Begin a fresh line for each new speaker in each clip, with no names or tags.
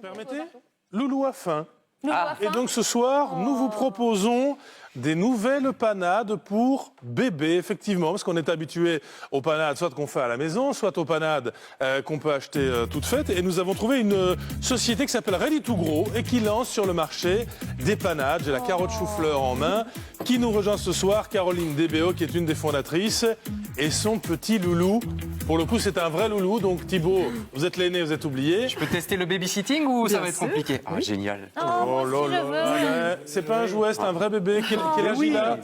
Permettez, Loulou a faim.
Ah.
Et donc ce soir, nous vous proposons des nouvelles panades pour bébé, effectivement, parce qu'on est habitué aux panades, soit qu'on fait à la maison, soit aux panades qu'on peut acheter toutes faites. Et nous avons trouvé une société qui s'appelle Ready to Grow et qui lance sur le marché des panades. J'ai la carotte chou-fleur en main. Qui nous rejoint ce soir? Caroline Desbéaux, qui est une des fondatrices, et son petit loulou. Pour le coup, c'est un vrai loulou. Donc Thibaut, vous êtes l'aîné, vous êtes oublié.
Je peux tester le babysitting ou ça va être compliqué? Ah, génial.
Oh là là, c'est pas un jouet, c'est un vrai bébé. Quel âge il a?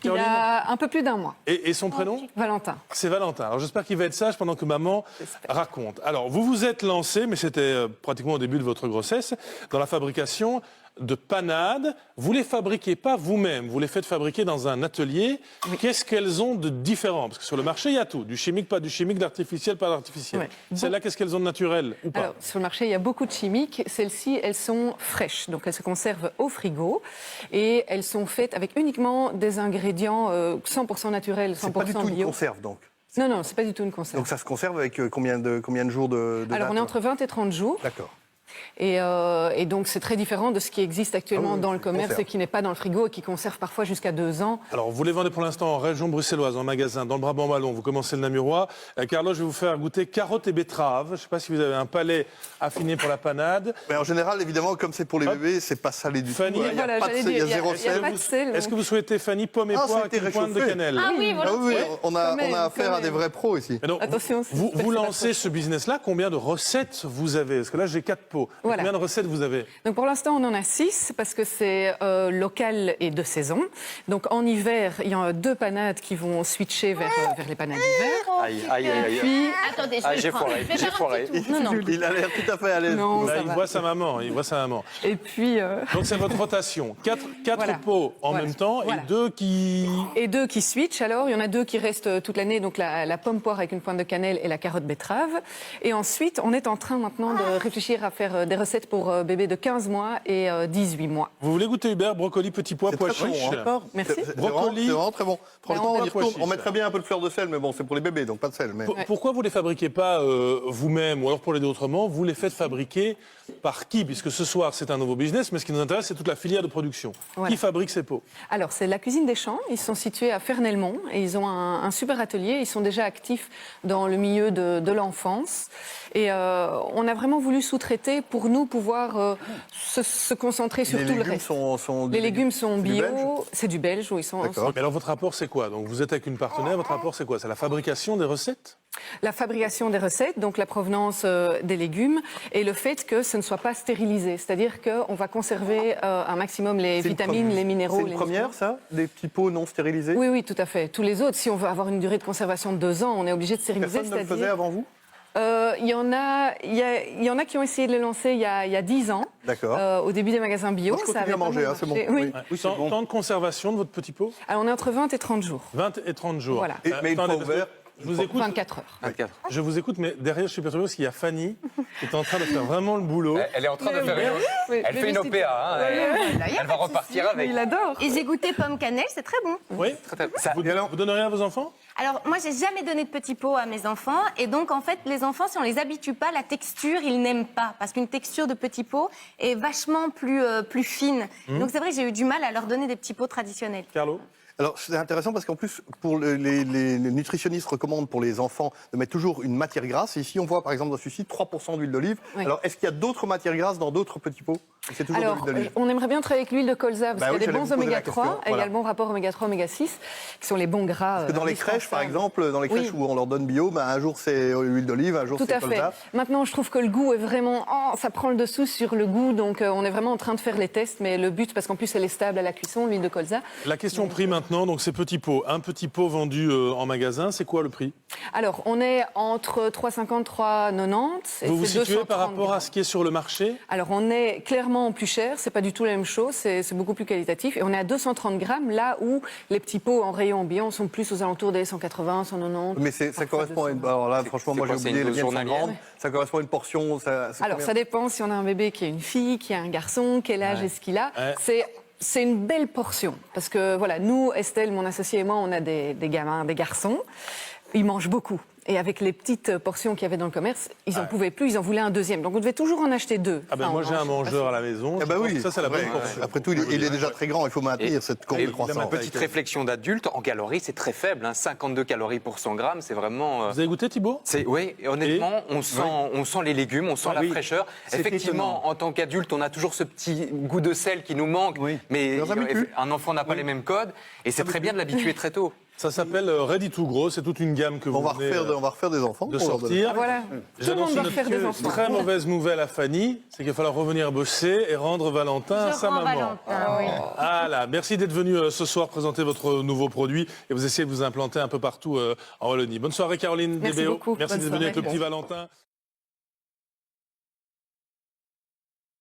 Il a un peu plus d'1 mois.
Et son prénom?
Valentin.
C'est Valentin. Alors j'espère qu'il va être sage pendant que maman raconte. Alors vous vous êtes lancé, mais c'était pratiquement au début de votre grossesse, dans la fabrication de panades. Vous les fabriquez pas vous-même, vous les faites fabriquer dans un atelier. Oui. Qu'est-ce qu'elles ont de différent? Parce que sur le marché, il y a tout. Du chimique, pas du chimique, d'artificiel, pas d'artificiel. Ouais. Celles-là, qu'est-ce qu'elles ont de naturel ou pas?
Alors, sur le marché, il y a beaucoup de chimiques. Celles-ci, elles sont fraîches. Donc, elles se conservent au frigo. Et elles sont faites avec uniquement des ingrédients 100% naturels, 100% bio.
C'est pas du tout une conserve, donc?
Non, non, c'est pas du tout une conserve.
Donc, ça se conserve avec combien de jours de
Alors, on est entre 20 et 30 jours.
D'accord.
Et donc, c'est très différent de ce qui existe actuellement dans le commerce et qui n'est pas dans le frigo et qui conserve parfois jusqu'à 2 ans.
Alors, vous les vendez pour l'instant en région bruxelloise, en magasin, dans le Brabant Wallon. Vous commencez le Namurois. Carlo, je vais vous faire goûter carottes et betteraves. Je ne sais pas si vous avez un palais affiné pour la panade.
Mais en général, évidemment, comme c'est pour les bébés, c'est pas salé du
Fanny,
tout. Il y a pas de sel, il y a zéro sel.
Est-ce que vous souhaitez, Fanny, pomme et poire avec une pointe de cannelle?
Ah oui, voilà.
Oui, on a affaire à des vrais pros ici.
Donc, attention, vous lancez ce business-là, combien de recettes vous avez? Parce que là, j'ai 4 pots. Voilà. Combien de recettes vous avez?
Donc pour l'instant, on en a 6 parce que c'est local et de saison. Donc en hiver, il y a 2 panades qui vont switcher vers les panades d'hiver.
Aïe, aïe, aïe.
Puis...
Attendez,
j'ai foiré, j'ai foiré.
Non.
Il a l'air tout à fait à l'aise.
Il voit sa maman, il voit sa maman.
Et puis...
Donc c'est votre rotation. 4
voilà.
pots en même temps et 2 qui...
Et 2 qui switchent alors. Il y en a 2 qui restent toute l'année, donc la pomme poire avec une pointe de cannelle et la carotte betterave. Et ensuite, on est en train maintenant de réfléchir à faire des recettes pour bébés de 15 mois et 18 mois.
Vous voulez goûter, Hubert? Brocoli, petit pois, pois chiche.
Bon,
Merci.
Brocoli.
C'est vraiment très bon. Franchement, on y retourne.
chiche.
On mettrait bien un peu de fleur de sel, mais bon, c'est pour les bébés, donc pas de sel. Mais...
Pourquoi vous ne les fabriquez pas vous-même, ou alors pour les dire autrement, vous les faites fabriquer par qui? Puisque ce soir, c'est un nouveau business, mais ce qui nous intéresse, c'est toute la filière de production. Voilà. Qui fabrique ces pots?
Alors, c'est la Cuisine des Champs. Ils sont situés à Fernelmont et ils ont un super atelier. Ils sont déjà actifs dans le milieu de l'enfance. Et on a vraiment voulu sous-traiter pour nous pouvoir se concentrer sur tout le reste. Les légumes sont bio, c'est du belge, où ils sont.
Mais alors votre rapport c'est quoi? Donc vous êtes avec une partenaire, votre rapport c'est quoi? C'est la fabrication des recettes?
La fabrication des recettes, donc la provenance des légumes et le fait que ce ne soit pas stérilisé. C'est-à-dire qu'on va conserver un maximum les vitamines, les minéraux.
C'est une première, ça? Des petits pots non stérilisés?
Oui, oui, tout à fait. Tous les autres, si on veut avoir une durée de conservation de 2 ans, on est obligé de stériliser.
Personne ne le faisait avant vous?
Il y en a qui ont essayé de le lancer il y a 10 ans, au début des magasins bio.
Moi, je continue à manger, c'est bon.
Oui.
Temps de conservation de votre petit pot?
Alors on est entre 20 et 30 jours.
20 et 30 jours.
Voilà.
Mais une fois ouvert,
je vous écoute.
24 heures.
24.
Je vous écoute, mais derrière, je suis perturbé parce qu'il y a Fanny qui est en train de faire vraiment le boulot.
Elle est en train de faire elle fait une OPA. Elle va repartir avec.
Il adore.
Et j'ai goûté pomme cannelle, c'est très bon.
Oui. Vous donnez rien à vos enfants?
Alors moi, j'ai jamais donné de petits pots à mes enfants, et donc en fait, les enfants, si on les habitue pas, la texture, ils n'aiment pas, parce qu'une texture de petit pot est vachement plus fine. Donc c'est vrai que j'ai eu du mal à leur donner des petits pots traditionnels.
Carlo?
Alors, c'est intéressant parce qu'en plus, pour les nutritionnistes recommandent pour les enfants de mettre toujours une matière grasse. Et ici, on voit par exemple dans celui-ci 3% d'huile d'olive. Oui. Alors, est-ce qu'il y a d'autres matières grasses dans d'autres petits pots? C'est toujours de l'huile d'olive.
On aimerait bien travailler avec l'huile de colza parce qu'il y a des bons oméga 3 et il y a le bon rapport oméga 3, oméga 6 qui sont les bons gras.
Parce que dans les crèches, par exemple, dans les crèches où on leur donne bio, un jour c'est huile d'olive, un jour c'est colza. Tout à fait.
Maintenant, je trouve que le goût est vraiment... ça prend le dessous sur le goût, donc on est vraiment en train de faire les tests. Mais le but, parce qu'en plus, elle est stable à la cuisson, l'huile de colza.
La question prix maintenant, donc ces petits pots. Un petit pot vendu en magasin, c'est quoi le prix?
Alors, on est entre 3,50 3,90.
Vous vous situez par rapport à ce qui est sur le marché? Alors,
on est clairement plus cher, c'est pas du tout la même chose, c'est beaucoup plus qualitatif. Et on est à 230 grammes, là où les petits pots en rayon ambiant sont plus aux alentours des 180, 190.
Mais ça correspond à une... Alors là, franchement, moi j'ai oublié, les miennes sont grandes. Ça correspond à une portion...
Alors, ça dépend si on a un bébé qui a une fille, qui a un garçon, quel âge est-ce qu'il a. C'est une belle portion. Parce que, voilà, nous, Estelle, mon associé et moi, on a des gamins, des garçons. Ils mangent beaucoup. Et avec les petites portions qu'il y avait dans le commerce, ils n'en pouvaient plus, ils en voulaient un deuxième. Donc on devait toujours en acheter 2.
Ah ben moi j'ai un mangeur à la maison.
Ah bah oui,
ça c'est la bonne portion.
Après tout, il est déjà très grand, il faut maintenir cette courbe de croissance.
Une petite réflexion d'adulte, en calories, c'est très faible. 52 calories pour 100 grammes, c'est vraiment...
Vous avez goûté Thibaut?
Oui, honnêtement, on sent les légumes, on sent la fraîcheur. Effectivement, en tant qu'adulte, on a toujours ce petit goût de sel qui nous manque. Mais un enfant n'a pas les mêmes codes. Et c'est très bien de l'habituer très tôt.
Ça s'appelle Ready to Grow, c'est toute une gamme que vous venez
on va refaire des enfants.
de sortir.
Voilà. Tout le monde doit faire des enfants.
Très mauvaise nouvelle à Fanny, c'est qu'il va falloir revenir bosser et rendre Valentin à sa maman. Voilà, merci d'être venu ce soir présenter votre nouveau produit et vous essayez de vous implanter un peu partout en Wallonie. Bonne soirée Caroline
Merci
DBO.
beaucoup.
Merci
Bonne
d'être venue avec le
soirée.
petit Valentin.